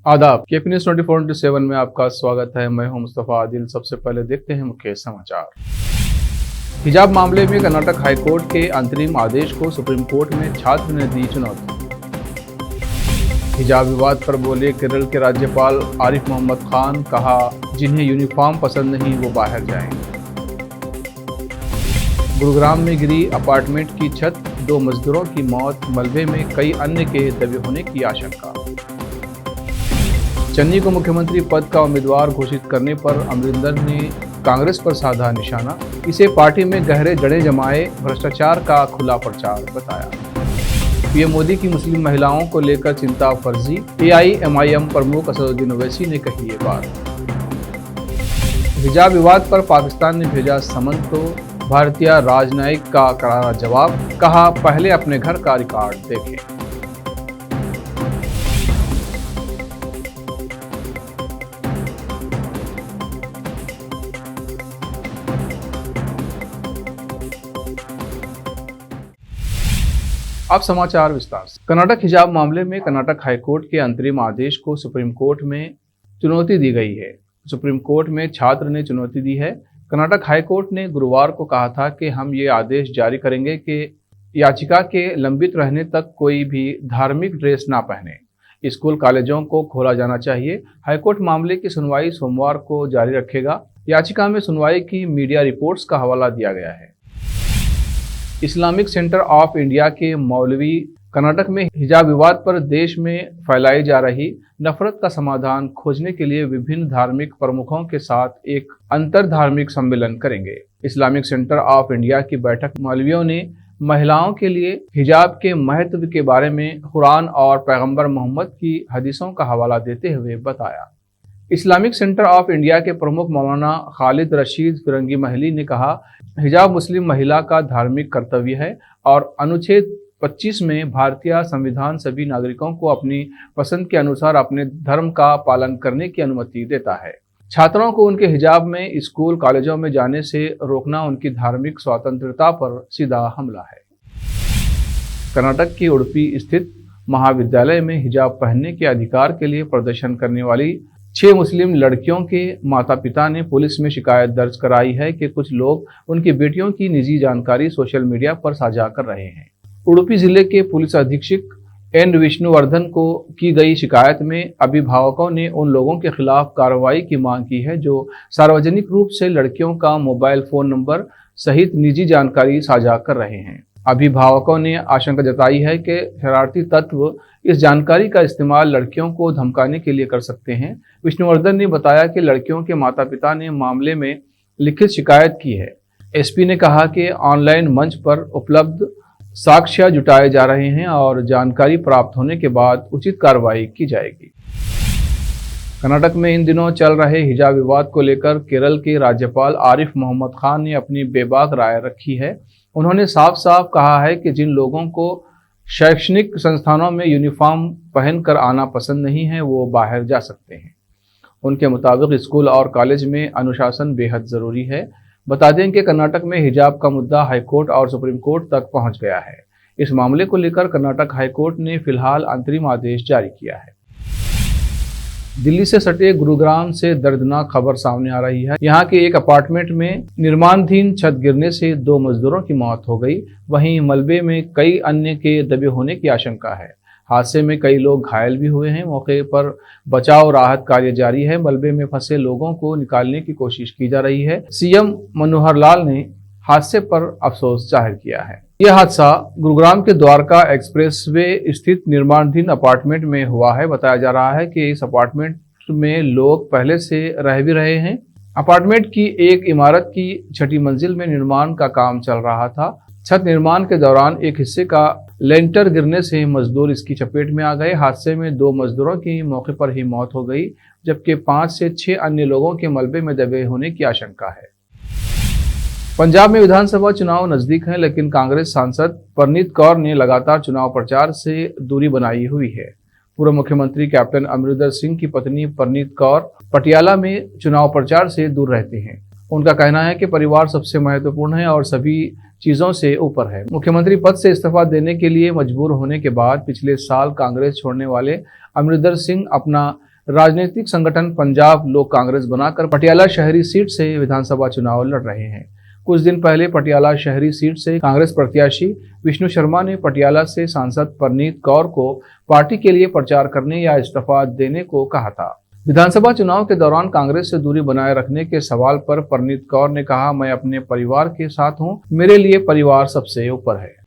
आदाब। KP news 24/7 में आपका स्वागत है। मैं हूं मुस्तफा आदिल। सबसे पहले देखते हैं मुख्य समाचार। हिजाब मामले में कर्नाटक हाईकोर्ट के अंतरिम आदेश को सुप्रीम कोर्ट में छात्र ने दी चुनौती। हिजाब विवाद पर बोले केरल के राज्यपाल आरिफ मोहम्मद खान, कहा जिन्हें यूनिफॉर्म पसंद नहीं वो बाहर जाएं। गुरुग्राम में गिरी अपार्टमेंट की छत, 2 मजदूरों की मौत, मलबे में कई अन्य के दबे होने की आशंका। चन्नी को मुख्यमंत्री पद का उम्मीदवार घोषित करने पर अमरिंदर ने कांग्रेस पर साधा निशाना, इसे पार्टी में गहरे जड़ें जमाए भ्रष्टाचार का खुला प्रचार बताया। पीएम मोदी की मुस्लिम महिलाओं को लेकर चिंता फर्जी, एआईएमआईएम प्रमुख असदुद्दीन ओवैसी ने कही ये बात। हिजाब विवाद पर पाकिस्तान ने भेजा समन तो भारतीय राजनयिक का करारा जवाब, कहा पहले अपने घर का रिकॉर्ड देखें। अब समाचार विस्तार से। कर्नाटक हिजाब मामले में कर्नाटक हाईकोर्ट के अंतरिम आदेश को सुप्रीम कोर्ट में चुनौती दी गई है। सुप्रीम कोर्ट में छात्र ने चुनौती दी है। कर्नाटक हाईकोर्ट ने गुरुवार को कहा था कि हम ये आदेश जारी करेंगे कि याचिका के लंबित रहने तक कोई भी धार्मिक ड्रेस ना पहने। स्कूल कॉलेजों को खोला जाना चाहिए। हाईकोर्ट मामले की सुनवाई सोमवार को जारी रखेगा। याचिका में सुनवाई की मीडिया रिपोर्ट्स का हवाला दिया गया है। इस्लामिक सेंटर ऑफ इंडिया के मौलवी कर्नाटक में हिजाब विवाद पर देश में फैलाई जा रही नफरत का समाधान खोजने के लिए विभिन्न धार्मिक प्रमुखों के साथ एक अंतर धार्मिक सम्मेलन करेंगे। इस्लामिक सेंटर ऑफ इंडिया की बैठक मौलवियों ने महिलाओं के लिए हिजाब के महत्व के बारे में कुरान और पैगंबर मोहम्मद की हदीसों का हवाला देते हुए बताया। इस्लामिक सेंटर ऑफ इंडिया के प्रमुख मौलाना खालिद रशीद फिरंगी महली ने कहा, हिजाब मुस्लिम महिला का धार्मिक कर्तव्य है और अनुच्छेद 25 में भारतीय संविधान सभी नागरिकों को अपनी पसंद के अनुसार अपने धर्म का पालन करने की अनुमति देता है। छात्रों को उनके हिजाब में स्कूल कॉलेजों में जाने से रोकना उनकी धार्मिक स्वतंत्रता पर सीधा हमला है। कर्नाटक की उडुपी स्थित महाविद्यालय में हिजाब पहनने के अधिकार के लिए प्रदर्शन करने वाली 6 मुस्लिम लड़कियों के माता पिता ने पुलिस में शिकायत दर्ज कराई है कि कुछ लोग उनकी बेटियों की निजी जानकारी सोशल मीडिया पर साझा कर रहे हैं। उडुपी जिले के पुलिस अधीक्षक एन विष्णुवर्धन को की गई शिकायत में अभिभावकों ने उन लोगों के खिलाफ कार्रवाई की मांग की है जो सार्वजनिक रूप से लड़कियों का मोबाइल फोन नंबर सहित निजी जानकारी साझा कर रहे हैं। अभिभावकों ने आशंका जताई है कि शरारती तत्व इस जानकारी का इस्तेमाल लड़कियों को धमकाने के लिए कर सकते हैं। विष्णुवर्धन ने बताया कि लड़कियों के माता पिता ने मामले में लिखित शिकायत की है। एसपी ने कहा कि ऑनलाइन मंच पर उपलब्ध साक्ष्य जुटाए जा रहे हैं और जानकारी प्राप्त होने के बाद उचित कार्रवाई की जाएगी। कर्नाटक में इन दिनों चल रहे हिजाब विवाद को लेकर केरल के राज्यपाल आरिफ मोहम्मद खान ने अपनी बेबाक राय रखी है। उन्होंने साफ साफ कहा है कि जिन लोगों को शैक्षणिक संस्थानों में यूनिफॉर्म पहनकर आना पसंद नहीं है वो बाहर जा सकते हैं। उनके मुताबिक स्कूल और कॉलेज में अनुशासन बेहद जरूरी है। बता दें कि कर्नाटक में हिजाब का मुद्दा हाईकोर्ट और सुप्रीम कोर्ट तक पहुंच गया है। इस मामले को लेकर कर्नाटक हाईकोर्ट ने फिलहाल अंतरिम आदेश जारी किया है। दिल्ली से सटे गुरुग्राम से दर्दनाक खबर सामने आ रही है। यहाँ के एक अपार्टमेंट में निर्माणाधीन छत गिरने से 2 मजदूरों की मौत हो गई। वहीं मलबे में कई अन्य के दबे होने की आशंका है। हादसे में कई लोग घायल भी हुए हैं। मौके पर बचाव राहत कार्य जारी है। मलबे में फंसे लोगों को निकालने की कोशिश की जा रही है। सीएम मनोहर लाल ने हादसे पर अफसोस जाहिर किया है। यह हादसा गुरुग्राम के द्वारका एक्सप्रेसवे स्थित निर्माणाधीन अपार्टमेंट में हुआ है। बताया जा रहा है कि इस अपार्टमेंट में लोग पहले से रह भी रहे हैं। अपार्टमेंट की एक इमारत की 6ठी मंजिल में निर्माण का काम चल रहा था। छत निर्माण के दौरान एक हिस्से का लेंटर गिरने से मजदूर इसकी चपेट में आ गए। हादसे में 2 मजदूरों की मौके पर ही मौत हो गई, जबकि 5 से 6 अन्य लोगों के मलबे में दबे होने की आशंका है। पंजाब में विधानसभा चुनाव नजदीक हैं, लेकिन कांग्रेस सांसद परनीत कौर ने लगातार चुनाव प्रचार से दूरी बनाई हुई है। पूर्व मुख्यमंत्री कैप्टन अमरिंदर सिंह की पत्नी परनीत कौर पटियाला में चुनाव प्रचार से दूर रहती हैं। उनका कहना है कि परिवार सबसे महत्वपूर्ण है और सभी चीजों से ऊपर है। मुख्यमंत्री पद से इस्तीफा देने के लिए मजबूर होने के बाद पिछले साल कांग्रेस छोड़ने वाले अमरिंदर सिंह अपना राजनीतिक संगठन पंजाब लोक कांग्रेस बनाकर पटियाला शहरी सीट से विधानसभा चुनाव लड़ रहे हैं। कुछ दिन पहले पटियाला शहरी सीट से कांग्रेस प्रत्याशी विष्णु शर्मा ने पटियाला से सांसद परनीत कौर को पार्टी के लिए प्रचार करने या इस्तीफा देने को कहा था। विधानसभा चुनाव के दौरान कांग्रेस से दूरी बनाए रखने के सवाल पर परनीत कौर ने कहा, मैं अपने परिवार के साथ हूं, मेरे लिए परिवार सबसे ऊपर है।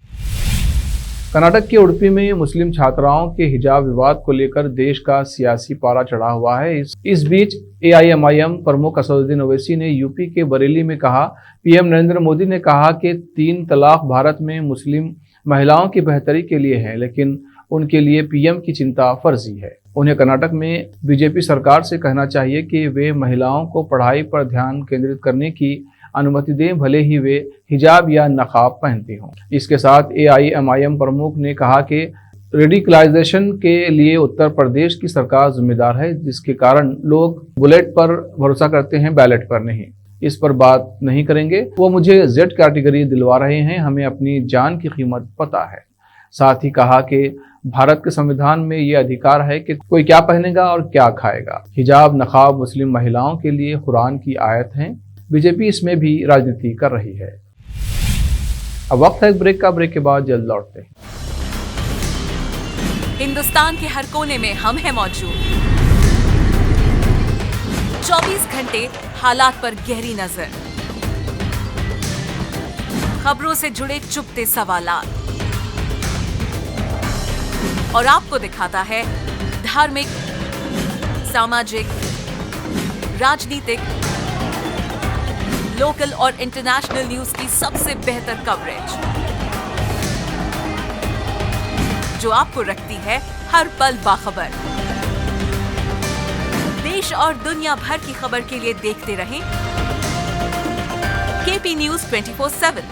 कर्नाटक के उडुपी में मुस्लिम छात्राओं के हिजाब विवाद को लेकर देश का सियासी पारा चढ़ा हुआ है। इस बीच AIMIM प्रमुख असदुद्दीन ओवैसी ने यूपी के बरेली में कहा, पीएम नरेंद्र मोदी ने कहा कि 3 तलाक भारत में मुस्लिम महिलाओं की बेहतरी के लिए है, लेकिन उनके लिए पीएम की चिंता फर्जी है। उन्हें कर्नाटक में बीजेपी सरकार से कहना चाहिए कि वे महिलाओं को पढ़ाई पर ध्यान केंद्रित करने की अनुमति दें, भले ही वे हिजाब या नकाब पहनती हों। इसके साथ AIMIM प्रमुख ने कहा कि रेडिकलाइजेशन के लिए उत्तर प्रदेश की सरकार जिम्मेदार है, जिसके कारण लोग बुलेट पर भरोसा करते हैं, बैलेट पर नहीं। इस पर बात नहीं करेंगे। वो मुझे Z कैटेगरी दिलवा रहे हैं, हमें अपनी जान की कीमत पता है। साथ ही कहा कि भारत के संविधान में ये अधिकार है कि कोई क्या पहनेगा और क्या खाएगा। हिजाब नकाब मुस्लिम महिलाओं के लिए कुरान की आयत है। बीजेपी इसमें भी राजनीति कर रही है। अब वक्त है एक ब्रेक का। ब्रेक के बाद जल्द लौटते हैं। हिंदुस्तान के हर कोने में हम हैं मौजूद। 24 घंटे हालात पर गहरी नजर, खबरों से जुड़े चुपते सवालात और आपको दिखाता है धार्मिक, सामाजिक, राजनीतिक, लोकल और इंटरनेशनल न्यूज की सबसे बेहतर कवरेज, जो आपको रखती है हर पल बाखबर। देश और दुनिया भर की खबर के लिए देखते रहें KP News 24/7।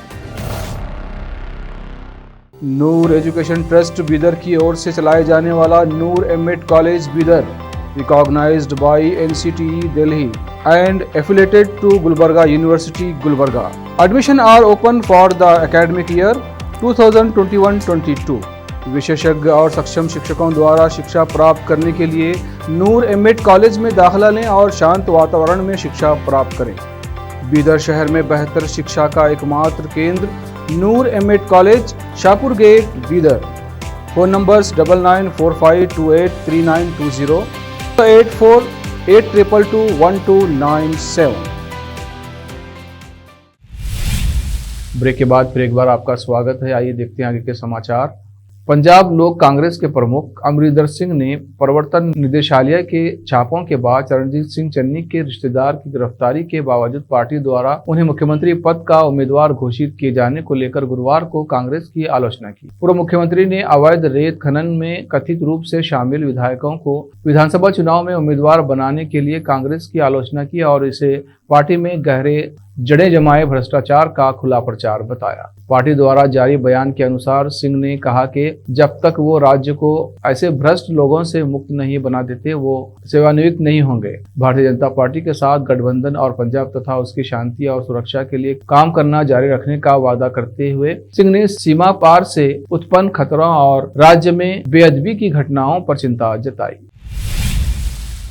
Noor education trust Bidar की ओर से चलाए जाने वाला Noor MEd college Bidar, recognised by NCTE Delhi and affiliated to Gulbarga University, Gulbarga. Admission are open for the academic year 2021-22. विशेषज्ञ और सक्षम शिक्षकों द्वारा शिक्षा प्राप्त करने के लिए नूर एमएड कॉलेज में दाखिला लें और शांत वातावरण में शिक्षा प्राप्त करें। बीदर शहर में बेहतर शिक्षा का एकमात्र केंद्र Noor MEd college, Shahpur gate, Bidar. Phone numbers 9945283920, 8482221297। Break के बाद फिर एक बार आपका स्वागत है। आइए देखते हैं आगे के समाचार। पंजाब लोक कांग्रेस के प्रमुख अमरिंदर सिंह ने प्रवर्तन निदेशालय के छापों के बाद चरणजीत सिंह चन्नी के रिश्तेदार की गिरफ्तारी के बावजूद पार्टी द्वारा उन्हें मुख्यमंत्री पद का उम्मीदवार घोषित किए जाने को लेकर गुरुवार को कांग्रेस की आलोचना की। पूर्व मुख्यमंत्री ने अवैध रेत खनन में कथित रूप से शामिल विधायकों को विधानसभा चुनाव में उम्मीदवार बनाने के लिए कांग्रेस की आलोचना की और इसे पार्टी में गहरे जड़ें जमाए भ्रष्टाचार का खुला प्रचार बताया। पार्टी द्वारा जारी बयान के अनुसार सिंह ने कहा कि जब तक वो राज्य को ऐसे भ्रष्ट लोगों से मुक्त नहीं बना देते, वो सेवानिवृत्त नहीं होंगे। भारतीय जनता पार्टी के साथ गठबंधन और पंजाब तथा उसकी शांति और सुरक्षा के लिए काम करना जारी रखने का वादा करते हुए सिंह ने सीमा पार से उत्पन्न खतरों और राज्य में बेअदबी की घटनाओं पर चिंता जताई।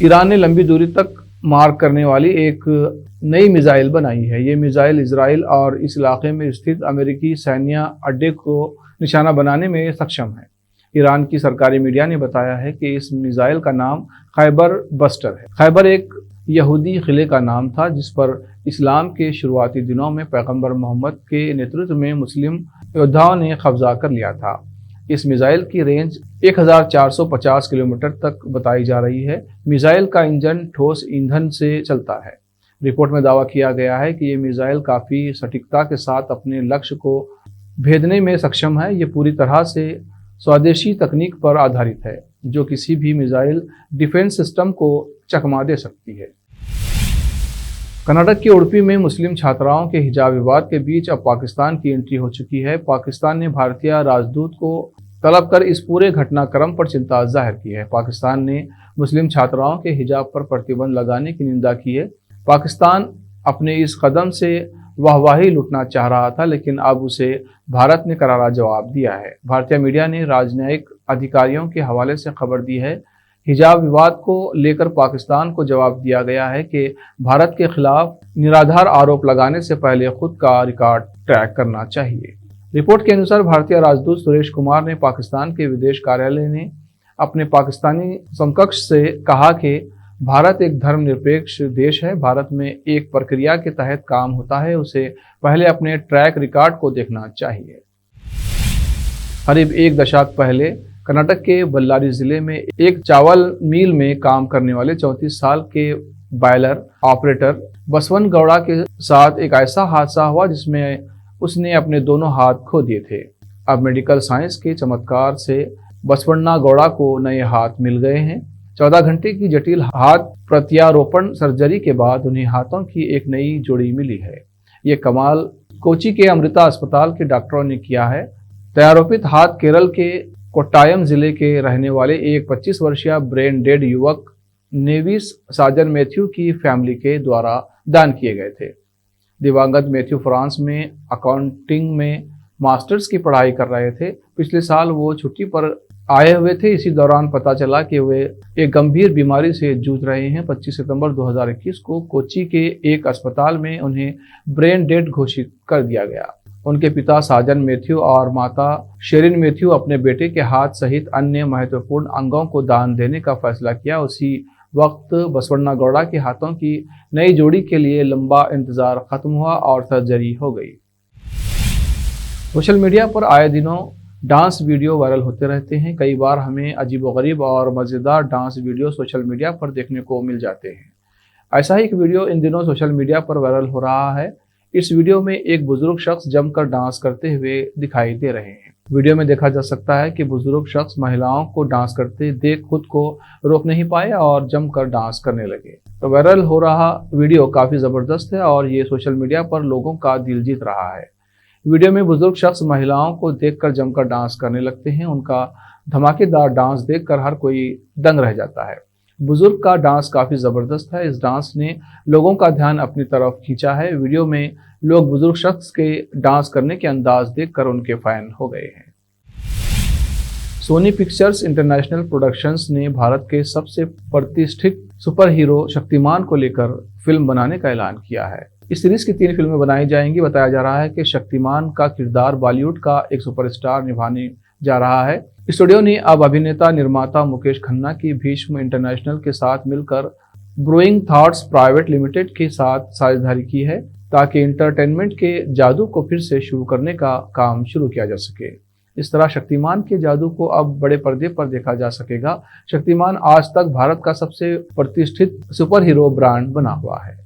ईरान ने लंबी दूरी तक मार करने वाली एक नई मिसाइल बनाई है। ये मिसाइल इजराइल और इस इलाके में स्थित अमेरिकी सैन्य अड्डे को निशाना बनाने में सक्षम है। ईरान की सरकारी मीडिया ने बताया है कि इस मिसाइल का नाम खैबर बस्टर है। खैबर एक यहूदी किले का नाम था जिस पर इस्लाम के शुरुआती दिनों में पैगंबर मोहम्मद के नेतृत्व में मुस्लिम योद्धाओं ने कब्जा कर लिया था। इस मिसाइल की रेंज 1450 किलोमीटर तक बताई जा रही है। मिसाइल का इंजन ठोस ईंधन से चलता है। रिपोर्ट में दावा किया गया है कि ये मिसाइल काफ़ी सटीकता के साथ अपने लक्ष्य को भेदने में सक्षम है। ये पूरी तरह से स्वदेशी तकनीक पर आधारित है जो किसी भी मिसाइल डिफेंस सिस्टम को चकमा दे सकती है। कर्नाटक के उडुपी में मुस्लिम छात्राओं के हिजाब विवाद के बीच अब पाकिस्तान की एंट्री हो चुकी है। पाकिस्तान ने भारतीय राजदूत को तलब कर इस पूरे घटनाक्रम पर चिंता जाहिर की है। पाकिस्तान ने मुस्लिम छात्राओं के हिजाब पर प्रतिबंध लगाने की निंदा की है। पाकिस्तान अपने इस कदम से वाहवाही लूटना चाह रहा था, लेकिन अब उसे भारत ने करारा जवाब दिया है। भारतीय मीडिया ने राजनयिक अधिकारियों के हवाले से खबर दी है हिजाब विवाद को लेकर पाकिस्तान को जवाब दिया गया है कि भारत के खिलाफ निराधार आरोप लगाने से पहले खुद का रिकॉर्ड ट्रैक करना चाहिए। रिपोर्ट के अनुसार भारतीय राजदूत सुरेश कुमार ने पाकिस्तान के विदेश कार्यालय ने अपने पाकिस्तानी समकक्ष से कहा कि भारत एक धर्मनिरपेक्ष देश है। भारत में एक प्रक्रिया के तहत काम होता है, उसे पहले अपने ट्रैक रिकॉर्ड को देखना चाहिए। करीब एक दशक पहले कर्नाटक के बल्लारी जिले में एक चावल मिल में काम करने वाले 34 साल के बॉयलर ऑपरेटर बसवन गौड़ा के साथ एक ऐसा हादसा हुआ जिसमें उसने अपने दोनों हाथ खो दिए थे। अब मेडिकल साइंस के चमत्कार से बसवन्ना गौड़ा को नए हाथ मिल गए हैं। 14 घंटे की जटिल हाथ प्रत्यारोपण सर्जरी के बाद उन्हें हाथों की एक नई जोड़ी मिली है। ये कमाल कोची के अमृता अस्पताल के डॉक्टरों ने किया है। प्रत्यारोपित हाथ केरल के कोट्टायम जिले के रहने वाले एक 25 वर्षीय ब्रेन डेड युवक नेविस साजन मैथ्यू की फैमिली के द्वारा दान किए गए थे। दिवंगत मैथ्यू फ्रांस में अकाउंटिंग में मास्टर्स की पढ़ाई कर रहे थे। पिछले साल वो छुट्टी पर आए हुए थे। इसी दौरान पता चला कि वे एक गंभीर बीमारी से जूझ रहे हैं। 25 सितंबर 2021 को कोच्चि के एक अस्पताल में उन्हें ब्रेन डेड घोषित कर दिया गया। उनके पिता साजन मैथ्यू और माता शेरिन मैथ्यू अपने बेटे के हाथ सहित अन्य महत्वपूर्ण अंगों को दान देने का फैसला किया। उसी वक्त बसवन्ना गौड़ा के हाथों की नई जोड़ी के लिए लंबा इंतजार खत्म हुआ और सर्जरी हो गई। सोशल मीडिया पर आए दिनों डांस वीडियो वायरल होते रहते हैं। कई बार हमें अजीबोगरीब और मज़ेदार डांस वीडियो सोशल मीडिया पर देखने को मिल जाते हैं। ऐसा ही एक वीडियो इन दिनों सोशल मीडिया पर वायरल हो रहा है। इस वीडियो में एक बुजुर्ग शख्स जमकर डांस करते हुए दिखाई दे रहे हैं। वीडियो में देखा जा सकता है कि बुजुर्ग शख्स महिलाओं को डांस करते देख खुद को रोक नहीं पाए और जमकर डांस करने लगे। तो वायरल हो रहा वीडियो काफी जबरदस्त है और ये सोशल मीडिया पर लोगों का दिल जीत रहा है। वीडियो में बुजुर्ग शख्स महिलाओं को देखकर जमकर डांस करने लगते हैं। उनका धमाकेदार डांस देखकर हर कोई दंग रह जाता है। बुजुर्ग का डांस काफी जबरदस्त है। इस डांस ने लोगों का ध्यान अपनी तरफ खींचा है। वीडियो में लोग बुजुर्ग शख्स के डांस करने के अंदाज देखकर उनके फैन हो गए हैं। सोनी पिक्चर्स इंटरनेशनल प्रोडक्शंस ने भारत के सबसे प्रतिष्ठित सुपर हीरो शक्तिमान को लेकर फिल्म बनाने का ऐलान किया है। इस सीरीज की 3 फिल्में बनाई जाएंगी। बताया जा रहा है कि शक्तिमान का किरदार बॉलीवुड का एक सुपरस्टार निभाने जा रहा है। स्टूडियो ने अब अभिनेता निर्माता मुकेश खन्ना की भीष्म इंटरनेशनल के साथ मिलकर ब्रूइंग थॉट्स प्राइवेट लिमिटेड के साथ साझेदारी की है ताकि इंटरटेनमेंट के जादू को फिर से शुरू करने का काम शुरू किया जा सके। इस तरह शक्तिमान के जादू को अब बड़े पर्दे पर देखा जा सकेगा। शक्तिमान आज तक भारत का सबसे प्रतिष्ठित सुपर हीरो ब्रांड बना हुआ है।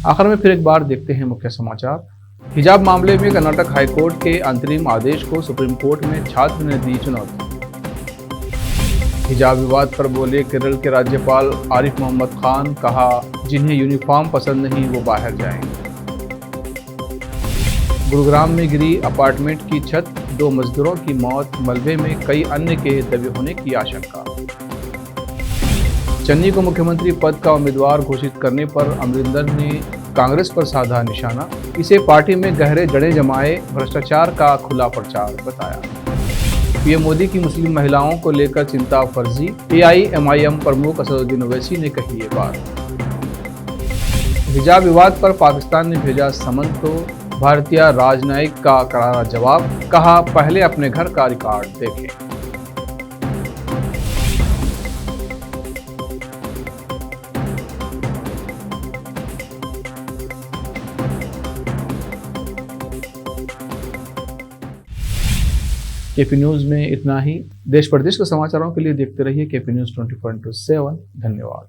आखिर में फिर एक बार देखते हैं मुख्य समाचार। हिजाब मामले में कर्नाटक हाईकोर्ट के अंतरिम आदेश को सुप्रीम कोर्ट में छात्र ने दी चुनौती। हिजाब विवाद पर बोले केरल के राज्यपाल आरिफ मोहम्मद खान, कहा जिन्हें यूनिफॉर्म पसंद नहीं वो बाहर जाएं। गुरुग्राम में गिरी अपार्टमेंट की छत, 2 मजदूरों की मौत, मलबे में कई अन्य के दबे होने की आशंका। चन्नी को मुख्यमंत्री पद का उम्मीदवार घोषित करने पर अमरिंदर ने कांग्रेस पर साधा निशाना। इसे पार्टी में गहरे जड़ें जमाए भ्रष्टाचार का खुला प्रचार बताया। पीएम मोदी की मुस्लिम महिलाओं को लेकर चिंता फर्जी। एआईएमआईएम प्रमुख असदुद्दीन ओवैसी ने कही ये बात। हिजाब विवाद पर पाकिस्तान ने भेजा समन तो भारतीय राजनयिक का करारा जवाब, कहा पहले अपने घर का रिकॉर्ड देखें। केपी न्यूज़ में इतना ही। देश प्रदेश के समाचारों के लिए देखते रहिए केपी न्यूज़ 24/7। धन्यवाद।